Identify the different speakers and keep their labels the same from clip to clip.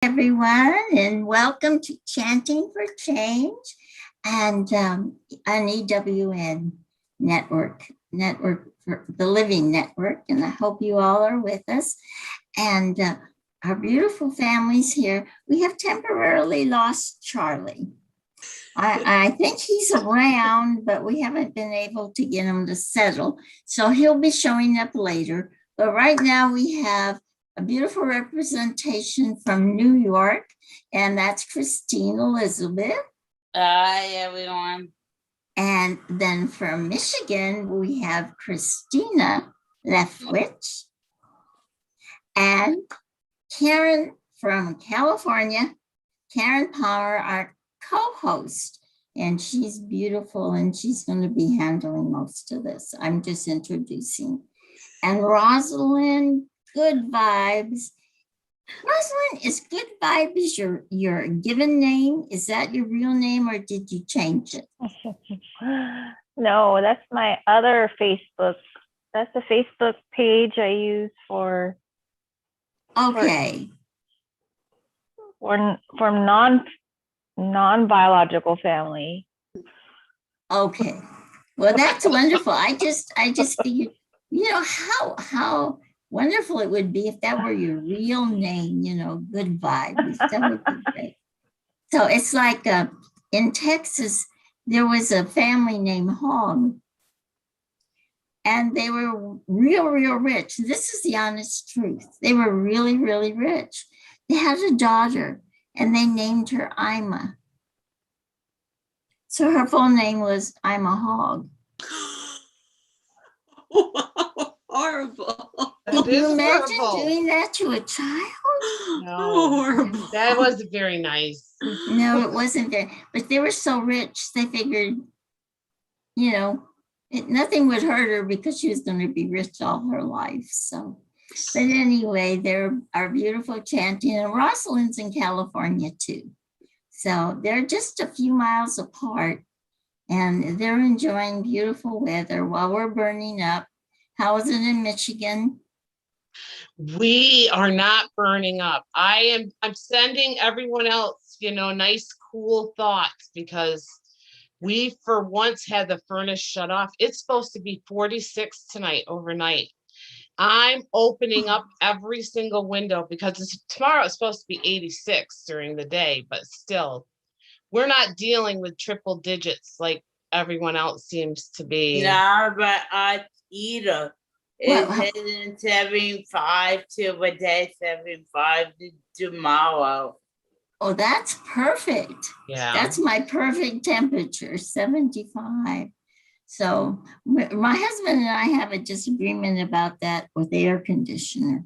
Speaker 1: Everyone, and welcome to Chanting for Change and on EWN Network for the Living Network. And I hope you all are with us. And our beautiful families here. We have temporarily lost Charlie. I think he's around, but we haven't been able to get him to settle. So he'll be showing up later. But right now we have a beautiful representation from New York, and that's Christine Elizabeth.
Speaker 2: Hi, everyone.
Speaker 1: And then from Michigan, we have Christina Lefwich. And Karen from California, Karen Power, our co-host. And she's beautiful, and she's going to be handling most of this. I'm just introducing. And Rosalind, Good Vibes. Rosalind, is Good Vibes your given name? Is that your real name, or did you change it?
Speaker 3: No, that's my other Facebook. That's the Facebook page I use for
Speaker 1: Okay.
Speaker 3: for non-biological family.
Speaker 1: Okay. Well, that's wonderful. I just figured, how wonderful it would be if that were your real name, Good Vibes. That would be great. So it's like in Texas, there was a family named Hogg, and they were real rich. This is the honest truth. They were really, really rich. They had a daughter, and they named her Ima. So her full name was Ima Hogg.
Speaker 4: Horrible.
Speaker 1: Can you imagine doing that to a child?
Speaker 2: No,
Speaker 4: Horrible.
Speaker 2: that wasn't very nice.
Speaker 1: No, it wasn't there. But they were so rich, they figured, nothing would hurt her because she was going to be rich all her life. So, but anyway, they're our beautiful Chanting, and Rosalind's in California too. So they're just a few miles apart, and they're enjoying beautiful weather while we're burning up. How is it in Michigan?
Speaker 2: We are not burning up. I'm sending everyone else, nice, cool thoughts, because we for once had the furnace shut off. It's supposed to be 46 tonight overnight. I'm opening up every single window because tomorrow it's supposed to be 86 during the day, but still, we're not dealing with triple digits like everyone else seems to be.
Speaker 5: No, but either it's hitting 75 today, 75 tomorrow.
Speaker 1: Oh, that's perfect.
Speaker 2: Yeah.
Speaker 1: That's my perfect temperature, 75. So my husband and I have a disagreement about that with the air conditioner.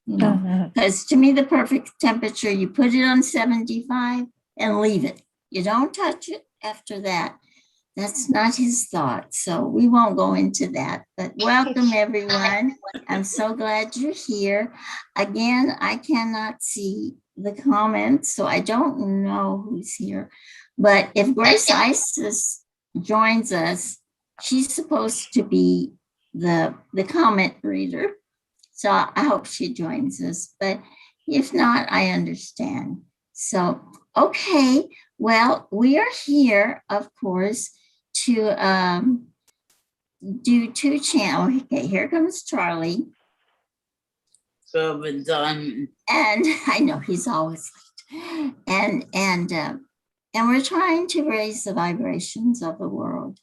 Speaker 1: Because to me, the perfect temperature, you put it on 75 and leave it. You don't touch it after that. That's not his thought. So we won't go into that. But welcome, everyone. I'm so glad you're here. Again, I cannot see the comments, so I don't know who's here. But if Grace Isis joins us, she's supposed to be the comment reader. So I hope she joins us. But if not, I understand. So, okay. Well, we are here, of course, to do two chants. Okay, here comes Charlie.
Speaker 5: So it's done.
Speaker 1: And I know he's always late. And we're trying to raise the vibrations of the world.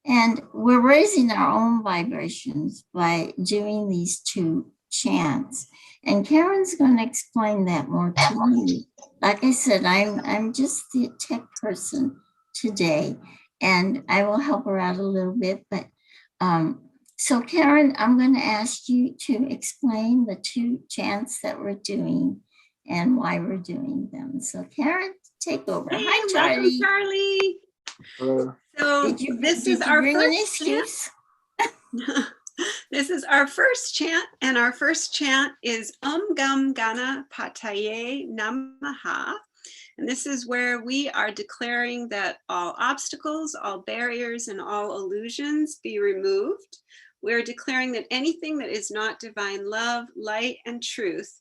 Speaker 1: And we're raising our own vibrations by doing these two chants. And Karen's going to explain that more to you. Like I said, I'm just the tech person today, and I will help her out a little bit. But so Karen, I'm going to ask you to explain the two chants that we're doing and why we're doing them. So Karen, take over.
Speaker 4: Hey,
Speaker 1: Hi, Charlie.
Speaker 4: Charlie. So this is our first chant. This is our first chant, and our first chant is Om Gam Ganapataye Namaha. And this is where we are declaring that all obstacles, all barriers, and all illusions be removed. We're declaring that anything that is not divine love, light, and truth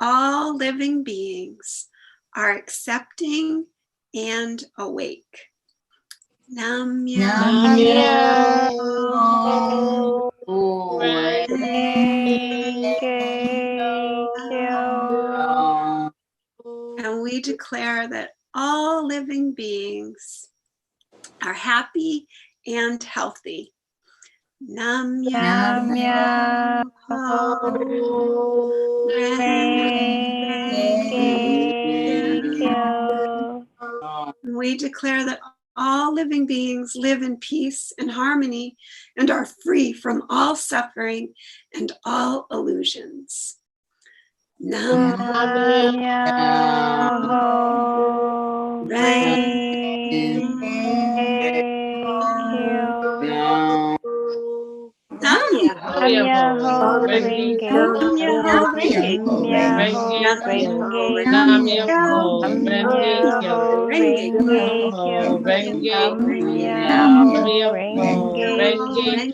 Speaker 4: all living beings are accepting and awake. Nam
Speaker 2: Myoho
Speaker 3: Renge Kyo.
Speaker 4: And we declare that all living beings are happy and healthy. Nam Myoho
Speaker 3: Renge Kyo.
Speaker 4: We declare that all living beings live in peace and harmony and are free from all suffering and all illusions. Nam
Speaker 3: Myoho Renge Kyo.
Speaker 4: Nam
Speaker 3: Myoho Renge Kyo. Myoho Renge Kyo. Myoho Renge Kyo. Myoho Renge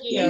Speaker 3: Kyo.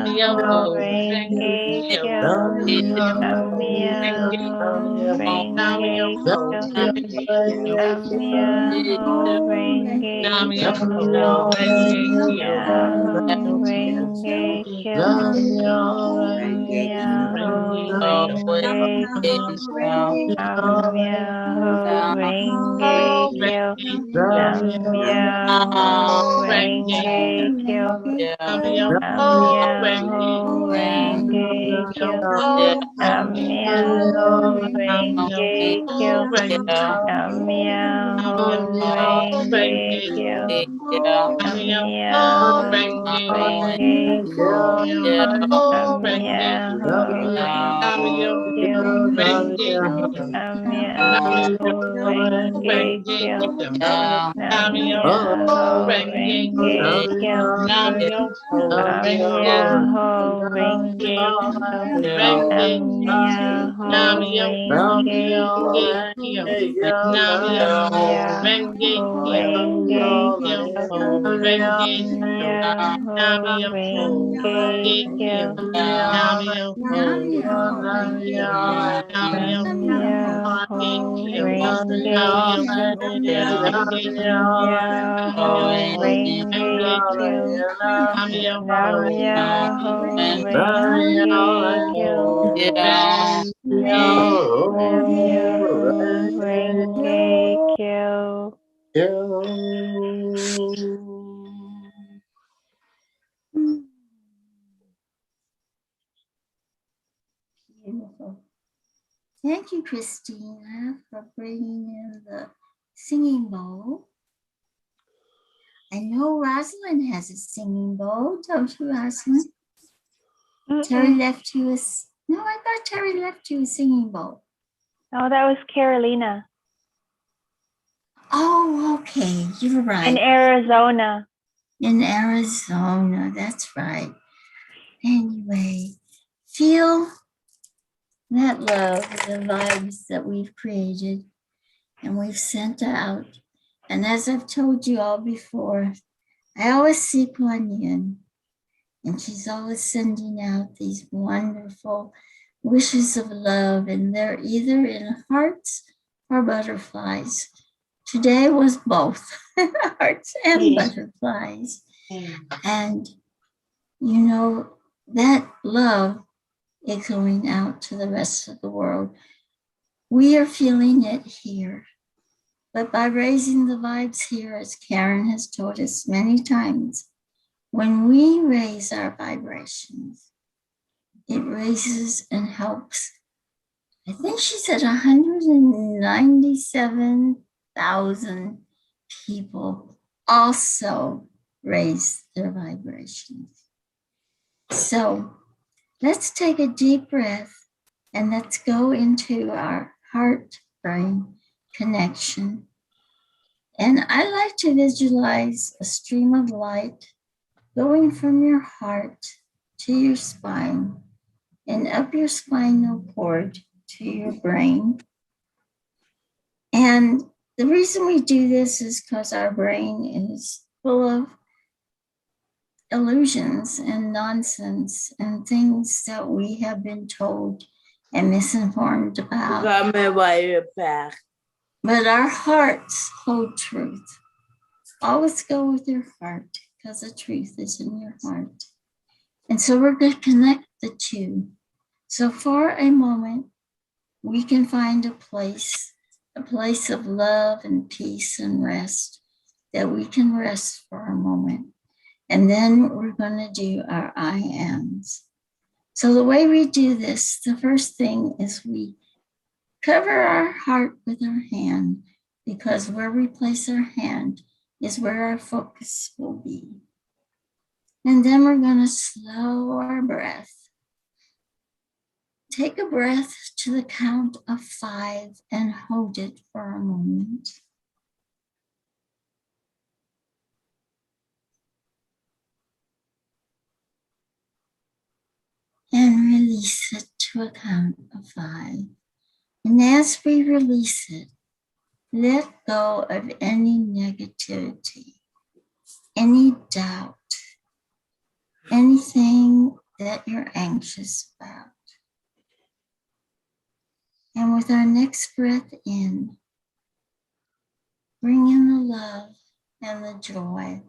Speaker 3: Myoho Renge Kyo. Myoho Renge Kyo. Myoho Renge Kyo. Myoho Renge Kyo. Myoho Renge Kyo. Myoho Renge
Speaker 1: Beautiful. Thank you, Christina, for bringing in the singing bowl. I know Rosalind has a singing bowl, don't you, Rosalind? Teri left you a... No, I thought Teri left you a singing bowl.
Speaker 3: Oh, that was Carolina.
Speaker 1: Oh, okay. You're right.
Speaker 3: In Arizona.
Speaker 1: In Arizona, that's right. Anyway, feel that love, the vibes that we've created and we've sent out. And as I've told you all before, I always see Kuan Yin, and she's always sending out these wonderful wishes of love, and they're either in hearts or butterflies. Today was both hearts and butterflies. And you know, that love is going out to the rest of the world. We are feeling it here. But by raising the vibes here, as Karen has taught us many times, when we raise our vibrations, it raises and helps. I think she said 197,000 people also raise their vibrations. So let's take a deep breath and let's go into our heart-brain connection. And I like to visualize a stream of light going from your heart to your spine and up your spinal cord to your brain. And the reason we do this is because our brain is full of illusions and nonsense and things that we have been told and misinformed about.
Speaker 5: Got me right back.
Speaker 1: But our hearts hold truth. Always go with your heart because the truth is in your heart. And so we're going to connect the two. So for a moment, we can find a place of love and peace and rest, that we can rest for a moment. And then we're going to do our I ams. So the way we do this, the first thing is we cover our heart with our hand, because where we place our hand is where our focus will be. And then we're going to slow our breath. Take a breath to the count of 5 and hold it for a moment. And release it to a count of 5. And as we release it, let go of any negativity, any doubt, anything that you're anxious about. And with our next breath in, bring in the love and the joy.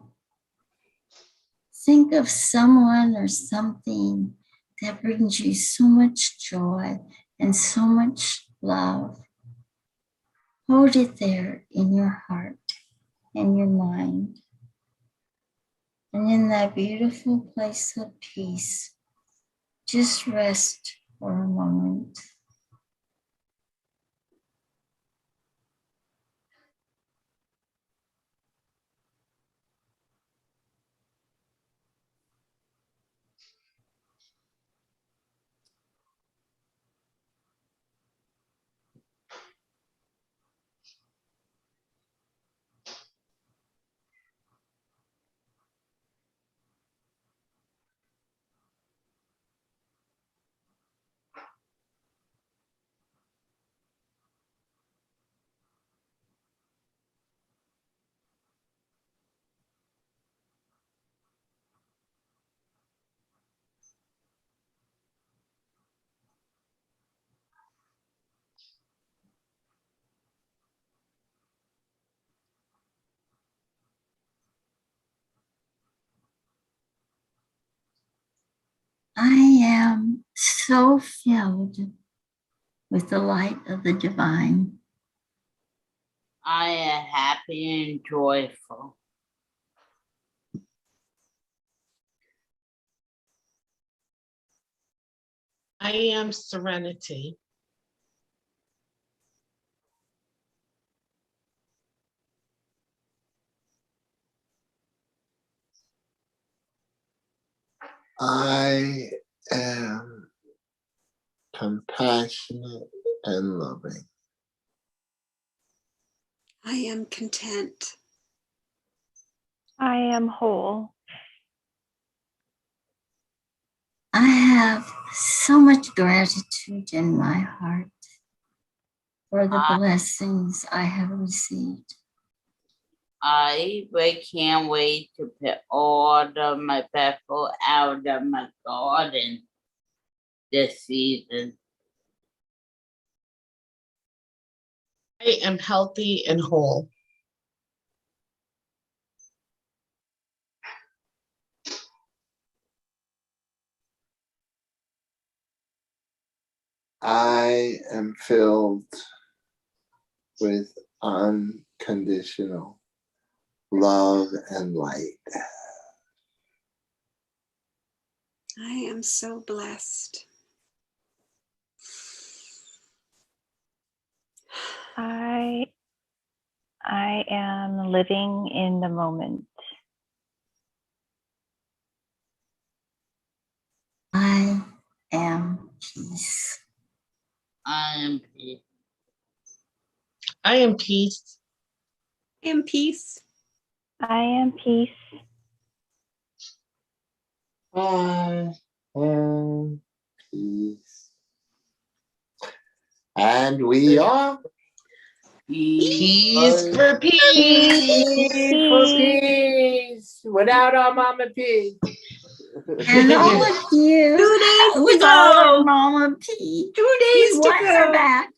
Speaker 1: Think of someone or something that brings you so much joy and so much love. Hold it there in your heart and your mind. And in that beautiful place of peace, just rest for a moment. I am so filled with the light of the divine.
Speaker 5: I am happy and joyful.
Speaker 2: I am serenity.
Speaker 6: I am compassionate and loving.
Speaker 4: I am content.
Speaker 3: I am whole.
Speaker 1: I have so much gratitude in my heart for the blessings I have received.
Speaker 5: I can't wait to put all of my pepper out of my garden this season.
Speaker 2: I am healthy and whole.
Speaker 6: I am filled with unconditional love and light.
Speaker 4: I am so blessed.
Speaker 3: I am living in the moment.
Speaker 1: I am peace.
Speaker 5: I am peace.
Speaker 2: I am peace.
Speaker 4: I am peace.
Speaker 3: I am peace.
Speaker 6: I am peace. And we are
Speaker 2: Peace for peace.
Speaker 5: Peace for peace. Without our mama pig.
Speaker 1: And all of you,
Speaker 4: 2 days to
Speaker 1: with all
Speaker 4: go.
Speaker 1: of Mama P,
Speaker 4: 2
Speaker 1: we
Speaker 4: days to
Speaker 1: want her
Speaker 4: go.
Speaker 1: back.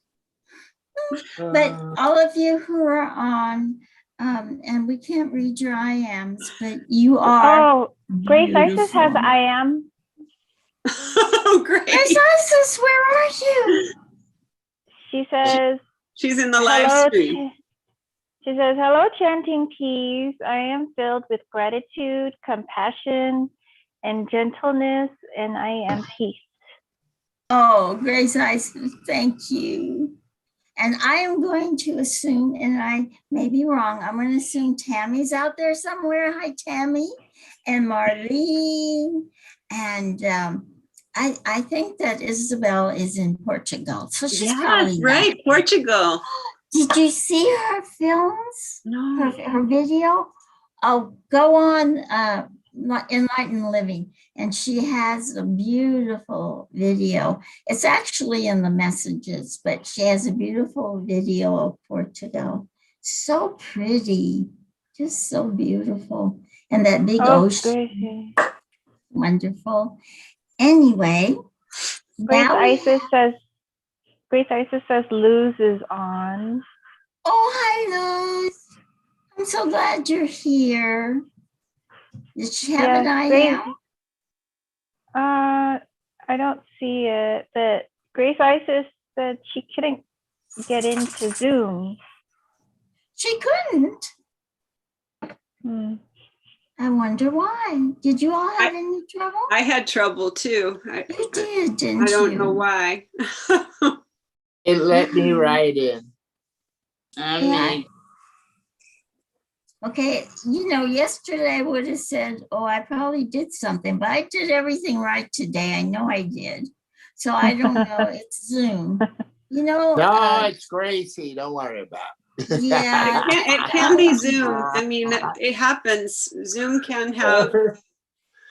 Speaker 1: But all of you who are on, and we can't read your IMs, but you are.
Speaker 3: Oh, Grace Isis
Speaker 1: beautiful.
Speaker 3: has I am.
Speaker 4: Oh, great.
Speaker 1: Grace Isis, where are you?
Speaker 3: She says,
Speaker 4: She's in the live
Speaker 3: hello.
Speaker 4: stream.
Speaker 3: She says, hello, Chanting Peace. I am filled with gratitude, compassion, and gentleness, and I am peace.
Speaker 1: Oh, Grace Isis, thank you. And I am going to assume, and I may be wrong, I'm going to assume Tammy's out there somewhere. Hi, Tammy and Marlene. And I think that Isabel is in Portugal. So she's probably
Speaker 4: right.
Speaker 1: back.
Speaker 4: Portugal.
Speaker 1: Did you see her films?
Speaker 4: No.
Speaker 1: Her video? Oh, go on Enlightened Living. And she has a beautiful video. It's actually in the messages, but she has a beautiful video of Portugal. So pretty, just so beautiful. And that big ocean,
Speaker 3: Gracie.
Speaker 1: wonderful. Anyway,
Speaker 3: Grace Isis says Luz is on.
Speaker 1: Oh, hi, Luz. I'm so glad you're here. Did she have an IM?
Speaker 3: I I don't see it. But Grace Isis said she couldn't get into Zoom.
Speaker 1: She couldn't. I wonder why. Did you all have any trouble?
Speaker 4: I had trouble too.
Speaker 1: You did, didn't you?
Speaker 4: I don't know why.
Speaker 5: It let me right in.
Speaker 1: Okay, yesterday I would have said, oh, I probably did something, but I did everything right today. I know I did. So I don't know. It's Zoom.
Speaker 5: No, it's Gracie. Don't worry about it.
Speaker 1: Yeah.
Speaker 4: It can be Zoom. I mean, it happens. Zoom can have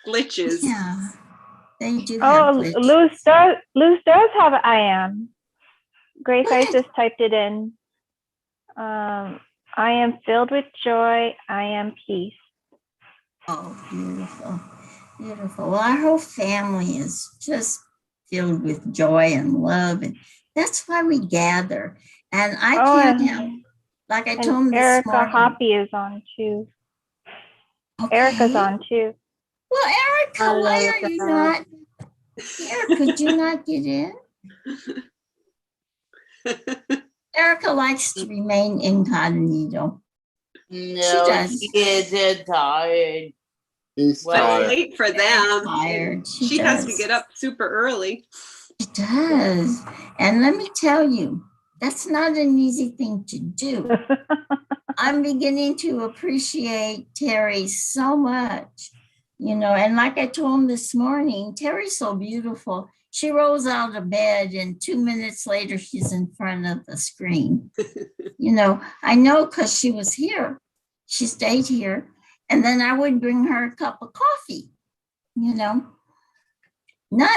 Speaker 4: glitches.
Speaker 1: Yeah, they do have glitches.
Speaker 3: Luz does have I am. Grace Isis typed it in. I am filled with joy. I am peace.
Speaker 1: Oh, beautiful. Beautiful. Well, our whole family is just filled with joy and love. And that's why we gather. And I can't help, like I told him this
Speaker 3: Erica
Speaker 1: morning.
Speaker 3: Hoppy is on too.
Speaker 1: Okay.
Speaker 3: Erica's on too.
Speaker 1: Well, Erica, why are you not? Erica, do you not get in? Erica likes to remain incognito.
Speaker 5: No,
Speaker 1: she does.
Speaker 5: She isn't tired.
Speaker 6: He's tired.
Speaker 4: Late for them.
Speaker 1: Tired.
Speaker 4: She has to get up super early.
Speaker 1: She does. And let me tell you, that's not an easy thing to do. I'm beginning to appreciate Teri so much, and like I told him this morning, Teri's so beautiful. She rolls out of bed and 2 minutes later, she's in front of the screen. I know because she was here. She stayed here. And then I would bring her a cup of coffee, Not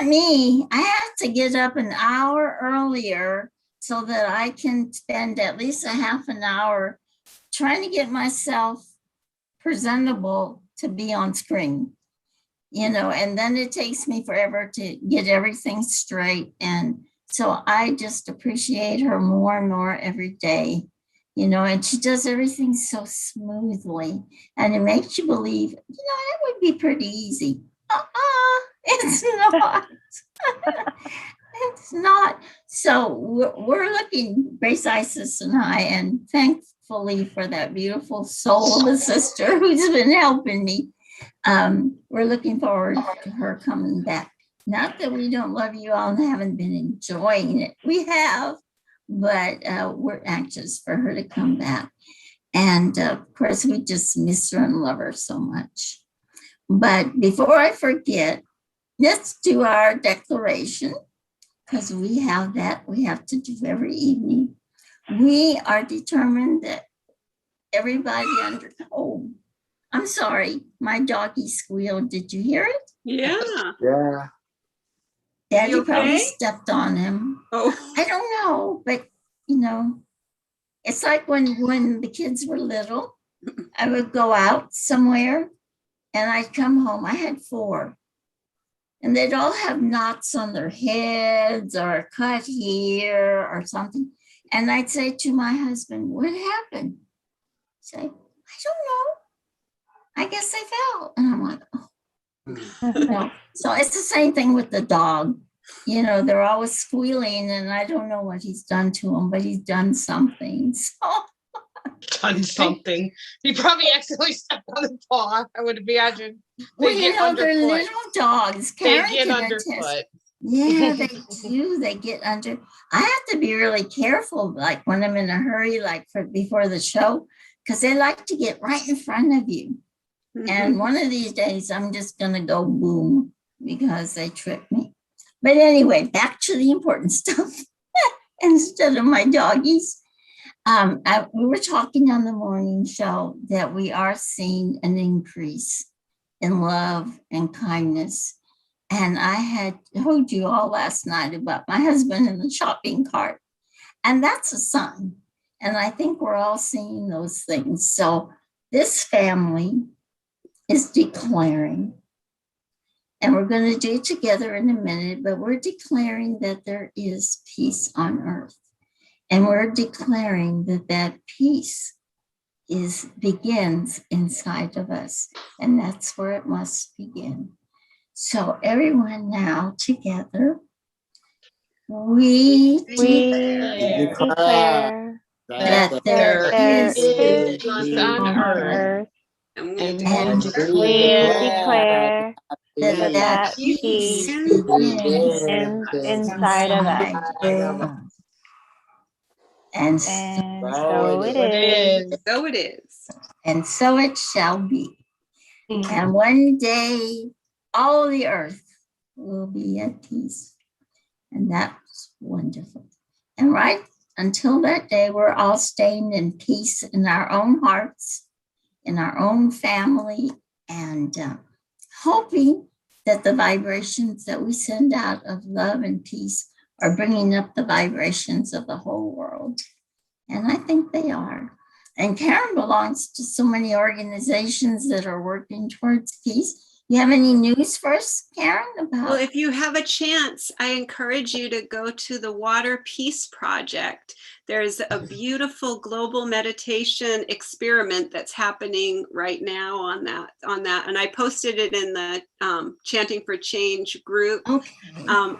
Speaker 1: me. I have to get up an hour earlier so that I can spend at least a half an hour trying to get myself presentable to be on screen. And then it takes me forever to get everything straight. And so I just appreciate her more and more every day, and she does everything so smoothly. And it makes you believe, it would be pretty easy. It's not. It's not. So we're looking, Grace Isis and I, and thankfully for that beautiful soul of a sister who's been helping me. We're looking forward to her coming back. Not that we don't love you all and haven't been enjoying it. We have, but we're anxious for her to come back. And of course, we just miss her and love her so much. But before I forget, let's do our declaration, because we have that we have to do every evening. We are determined that everybody I'm sorry, my doggy squealed. Did you hear it?
Speaker 4: Yeah.
Speaker 6: Yeah.
Speaker 1: Daddy
Speaker 4: okay?
Speaker 1: probably stepped on him.
Speaker 4: Oh.
Speaker 1: I don't know, but it's like when the kids were little, I would go out somewhere and I'd come home. I had 4. And they'd all have knots on their heads or a cut here or something. And I'd say to my husband, what happened? He'd say, I don't know. I guess they fell. And I'm like, oh. So it's the same thing with the dog. They're always squealing and I don't know what he's done to him, but he's done something. So.
Speaker 2: Done something. He probably accidentally stepped on the paw. I would imagine.
Speaker 1: Well, they're little dogs. Karen
Speaker 2: they get
Speaker 1: can
Speaker 2: underfoot.
Speaker 1: attest. Yeah, they do. They get under. I have to be really careful, like when I'm in a hurry, like before the show, because they like to get right in front of you. Mm-hmm. And one of these days, I'm just going to go boom because they trip me. But anyway, back to the important stuff instead of my doggies. We were talking on the morning show that we are seeing an increase in love and kindness. And I had told you all last night about my husband in the shopping cart. And that's a sign. And I think we're all seeing those things. So this family is declaring, and we're going to do it together in a minute, but we're declaring that there is peace on earth. And we're declaring that peace begins inside of us. And that's where it must begin. So everyone now together, we
Speaker 3: declare
Speaker 1: that there is
Speaker 2: peace on
Speaker 3: on
Speaker 2: earth,
Speaker 3: earth,
Speaker 4: And
Speaker 2: and
Speaker 4: we
Speaker 2: we
Speaker 1: and
Speaker 3: we
Speaker 2: declare
Speaker 3: declare
Speaker 1: that
Speaker 3: that
Speaker 1: peace
Speaker 3: peace
Speaker 1: begins
Speaker 3: begins inside of us.
Speaker 1: inside of us. And
Speaker 3: And
Speaker 6: So
Speaker 3: so
Speaker 6: it
Speaker 3: it
Speaker 2: it
Speaker 3: is.
Speaker 2: is.
Speaker 4: So it is.
Speaker 1: and so it shall be. And one day, all the earth will be at peace. And that's wonderful. And right until that day, we're all staying in peace in our own hearts, in our own family, and hoping that the vibrations that we send out of love and peace are bringing up the vibrations of the whole world. And I think they are. And Karen belongs to so many organizations that are working towards peace. You have any news for us, Karen, about?
Speaker 4: Well, if you have a chance, I encourage you to go to the Water Peace Project. There's a beautiful global meditation experiment that's happening right now on that. And I posted it in the Chanting for Change group.
Speaker 1: Okay.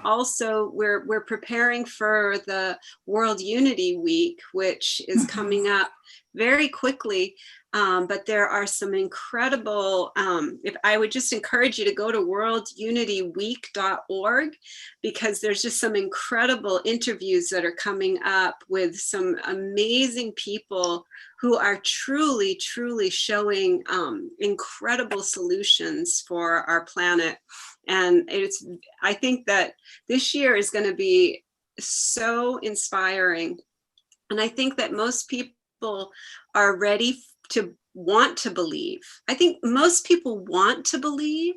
Speaker 4: Also, we're preparing for the World Unity Week, which is coming up very quickly. But there are some incredible, if I would just encourage you to go to worldunityweek.org, because there's just some incredible interviews that are coming up with some amazing people who are truly, truly showing incredible solutions for our planet. And I think that this year is going to be so inspiring. And I think that most people are ready to want to believe. I think most people want to believe.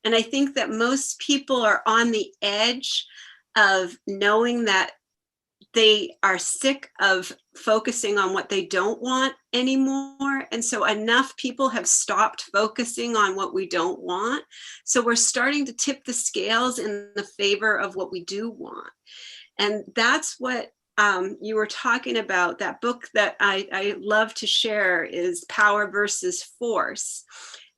Speaker 4: And I think that most people are on the edge of knowing that they are sick of focusing on what they don't want anymore. And so enough people have stopped focusing on what we don't want. So we're starting to tip the scales in the favor of what we do want. And that's what you were talking about. That book that I love to share is Power versus Force.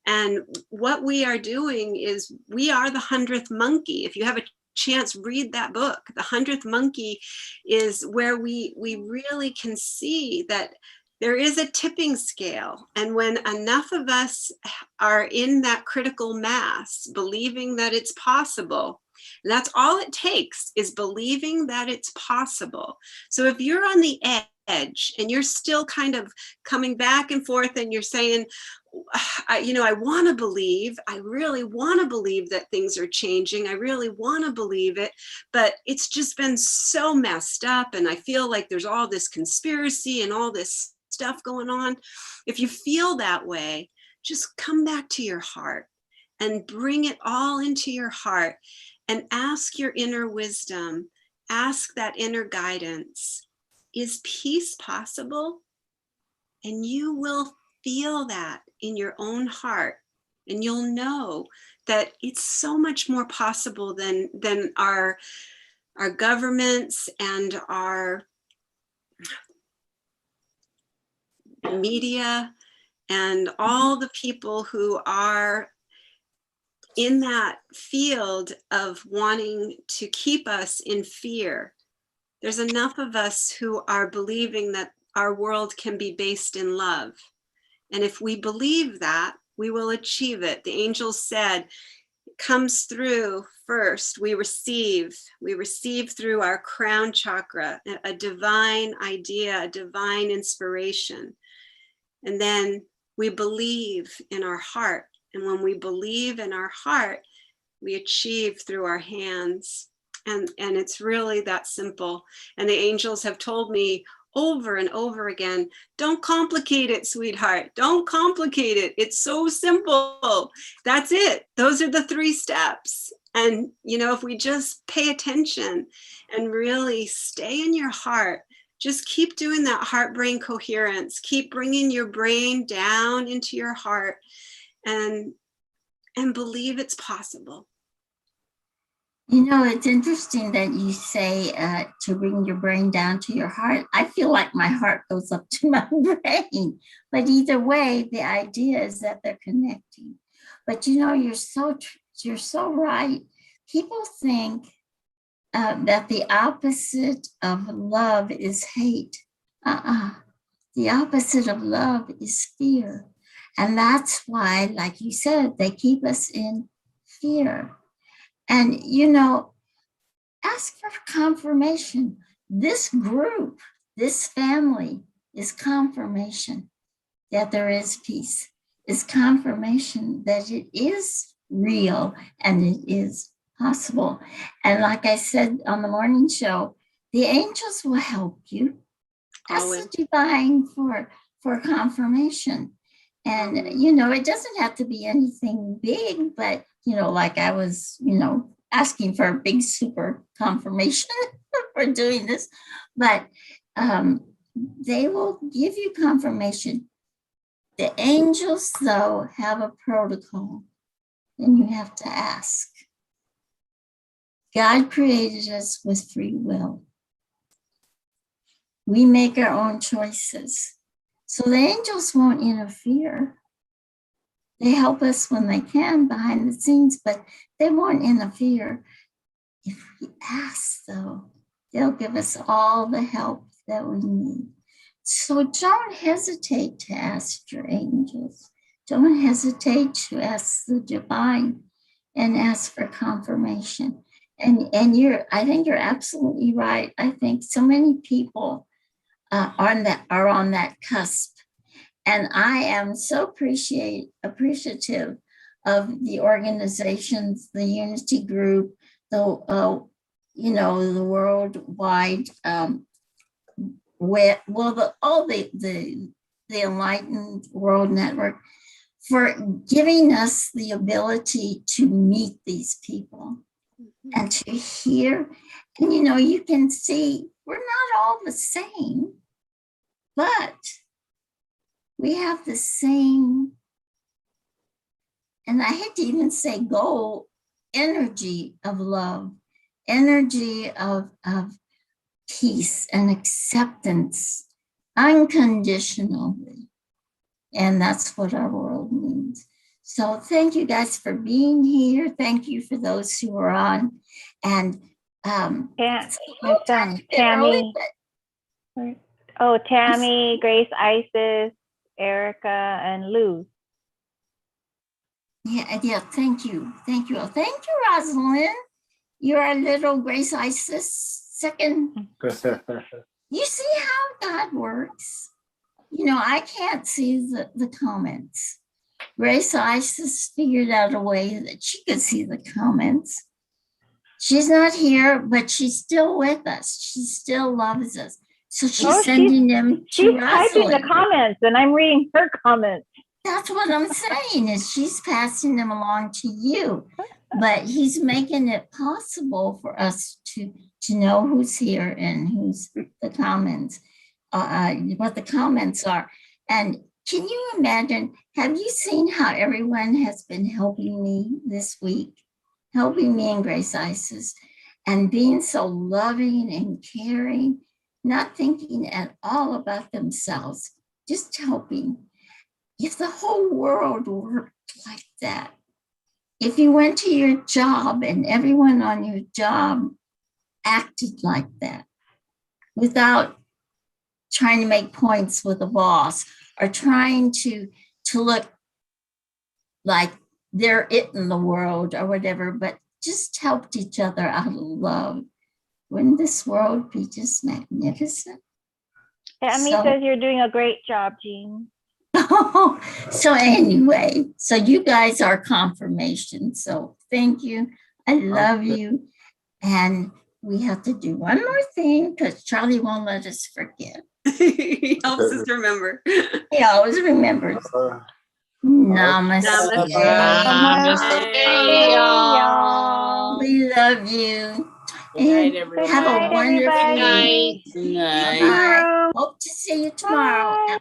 Speaker 4: And what we are doing is we are the 100th monkey. If you have a chance, read that book. The 100th monkey is where we really can see that there is a tipping scale. And when enough of us are in that critical mass, believing that it's possible, and that's all it takes, is believing that it's possible. So if you're on the edge and you're still kind of coming back and forth and you're saying, I want to believe, I really want to believe that things are changing. I really want to believe it, but it's just been so messed up. And I feel like there's all this conspiracy and all this stuff going on. If you feel that way, just come back to your heart and bring it all into your heart and ask your inner wisdom, ask that inner guidance. Is peace possible? And you will feel that in your own heart, and you'll know that it's so much more possible than our governments and our media and all the people who are in that field of wanting to keep us in fear. There's enough of us who are believing that our world can be based in love. And if we believe that, we will achieve it. The angels said, it comes through first. We receive through our crown chakra, a divine idea, a divine inspiration. And then we believe in our heart. And when we believe in our heart, we achieve through our hands. And it's really that simple. And the angels have told me over and over again, don't complicate it, sweetheart. Don't complicate it. It's so simple. That's it. Those are the 3 steps. And, if we just pay attention and really stay in your heart, just keep doing that heart-brain coherence. Keep bringing your brain down into your heart and believe it's possible.
Speaker 1: It's interesting that you say to bring your brain down to your heart. I feel like my heart goes up to my brain. But either way, the idea is that they're connecting. But you're so You're so right. People think that the opposite of love is hate. The opposite of love is fear. And that's why, like you said, they keep us in fear. And, ask for confirmation. This group, this family is confirmation that there is peace, is confirmation that it is real and it is possible. And like I said on the morning show, the angels will help you. Ask the divine for confirmation. And, it doesn't have to be anything big, but, like I was, asking for a big super confirmation for doing this, but they will give you confirmation. The angels, though, have a protocol, and you have to ask. God created us with free will. We make our own choices. So the angels won't interfere. They help us when they can behind the scenes, but they won't interfere. If we ask, though, they'll give us all the help that we need. So don't hesitate to ask your angels. Don't hesitate to ask the divine and ask for confirmation. And I think you're absolutely right. I think so many people are on that cusp. And I am so appreciative of the organizations, the Unity Group, the worldwide, the Enlightened World Network, for giving us the ability to meet these people and to hear. And you can see we're not all the same, but we have the same, and I hate to even say goal, energy of love, energy of peace and acceptance unconditionally. And that's what our world needs. So thank you guys for being here. Thank you for those who are on. And
Speaker 3: Tammy. Tammy, Grace, Isis, Erica, and Lou.
Speaker 1: Yeah, thank you. Thank you, Rosalind. You're a little Grace Isis second. You see how God works. I can't see the comments. Grace Isis figured out a way that she could see the comments. She's not here, but she's still with us. She still loves us. So she's sending them to Rosalind. She's typing
Speaker 3: the comments, and I'm reading her comments.
Speaker 1: That's what I'm saying, is she's passing them along to you. But he's making it possible for us to know who's here and who's the comments, what the comments are. And can you imagine, have you seen how everyone has been helping me this week? Helping me and Grace Isis, and being so loving and caring, not thinking at all about themselves, just helping. If the whole world worked like that, if you went to your job and everyone on your job acted like that, without trying to make points with the boss or trying to look like they're it in the world or whatever, but just helped each other out of love, wouldn't this world be just magnificent?
Speaker 3: Tammy says you're doing a great job, Jean.
Speaker 1: So anyway, so you guys are confirmation. So thank you. I love you. And we have to do one more thing because Charlie won't let us forget.
Speaker 4: He helps us remember.
Speaker 1: He always remembers. Namaste.
Speaker 2: Namaste, y'all.
Speaker 1: We love you.
Speaker 5: Good night, everyone.
Speaker 1: Have a wonderful
Speaker 3: night.
Speaker 1: night.
Speaker 5: Good night.
Speaker 1: Bye. Hope to see you tomorrow.
Speaker 3: Bye.